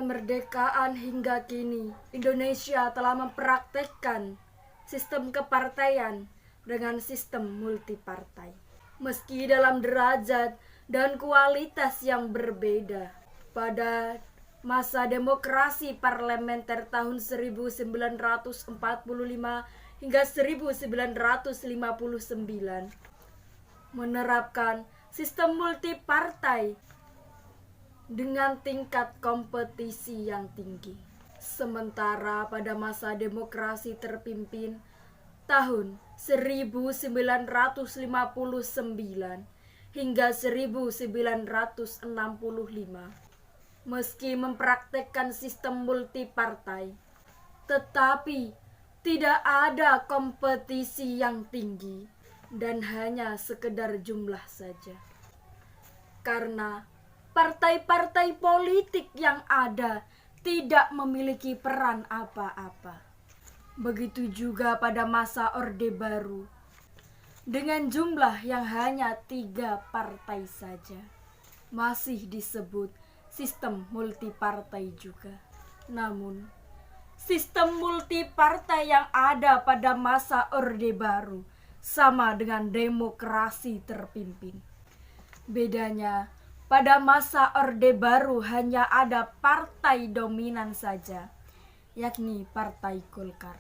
kemerdekaan hingga kini, Indonesia telah mempraktekkan sistem kepartaian dengan sistem multipartai. Meski dalam derajat dan kualitas yang berbeda, pada masa demokrasi parlementer tahun 1945 hingga 1959 menerapkan sistem multipartai dengan tingkat kompetisi yang tinggi. Sementara pada masa demokrasi terpimpin tahun 1959 hingga 1965, meski mempraktekkan sistem multipartai, tetapi tidak ada kompetisi yang tinggi dan hanya sekedar jumlah saja. Karena partai-partai politik yang ada tidak memiliki peran apa-apa. Begitu juga pada masa Orde Baru, dengan jumlah yang hanya 3 partai saja, masih disebut sistem multipartai juga. Namun, sistem multipartai yang ada pada masa Orde Baru sama dengan demokrasi terpimpin. Bedanya, pada masa Orde Baru hanya ada partai dominan saja, yakni Partai Golkar.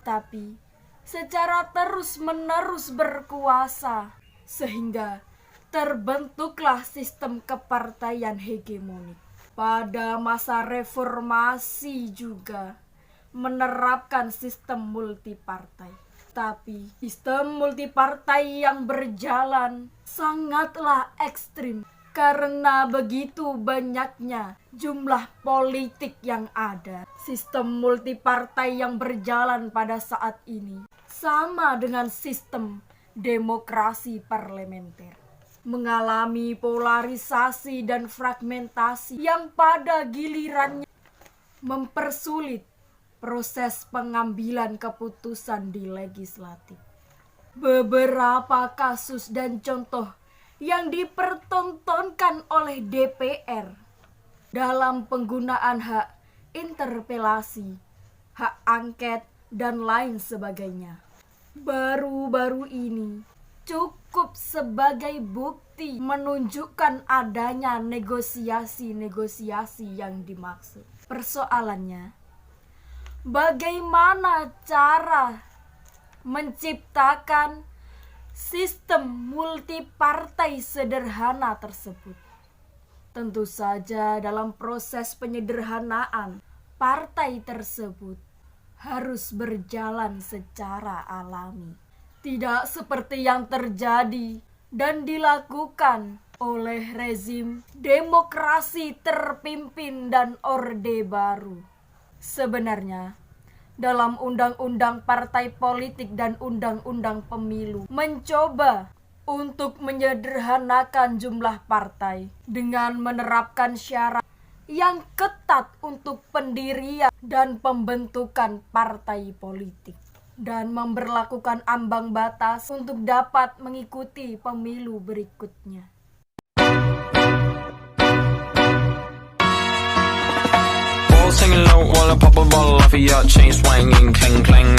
Tapi secara terus-menerus berkuasa, sehingga terbentuklah sistem kepartaian hegemonik. Pada masa reformasi juga menerapkan sistem multipartai. Tapi sistem multipartai yang berjalan sangatlah ekstrim karena begitu banyaknya jumlah politik yang ada. Sistem multipartai yang berjalan pada saat ini sama dengan sistem demokrasi parlementer, mengalami polarisasi dan fragmentasi yang pada gilirannya mempersulit proses pengambilan keputusan di legislatif. Beberapa kasus dan contoh yang dipertontonkan oleh DPR dalam penggunaan hak interpelasi, hak angket, dan lain sebagainya, baru-baru ini cukup sebagai bukti menunjukkan adanya negosiasi-negosiasi yang dimaksud. Persoalannya, bagaimana cara menciptakan sistem multipartai sederhana tersebut? Tentu saja dalam proses penyederhanaan, partai tersebut harus berjalan secara alami. Tidak seperti yang terjadi dan dilakukan oleh rezim demokrasi terpimpin dan Orde Baru. Sebenarnya, dalam Undang-Undang Partai Politik dan Undang-Undang Pemilu mencoba untuk menyederhanakan jumlah partai dengan menerapkan syarat yang ketat untuk pendirian dan pembentukan partai politik dan memberlakukan ambang batas untuk dapat mengikuti pemilu berikutnya. Singing low while I pop a bottle off of your chain swinging, clang clang.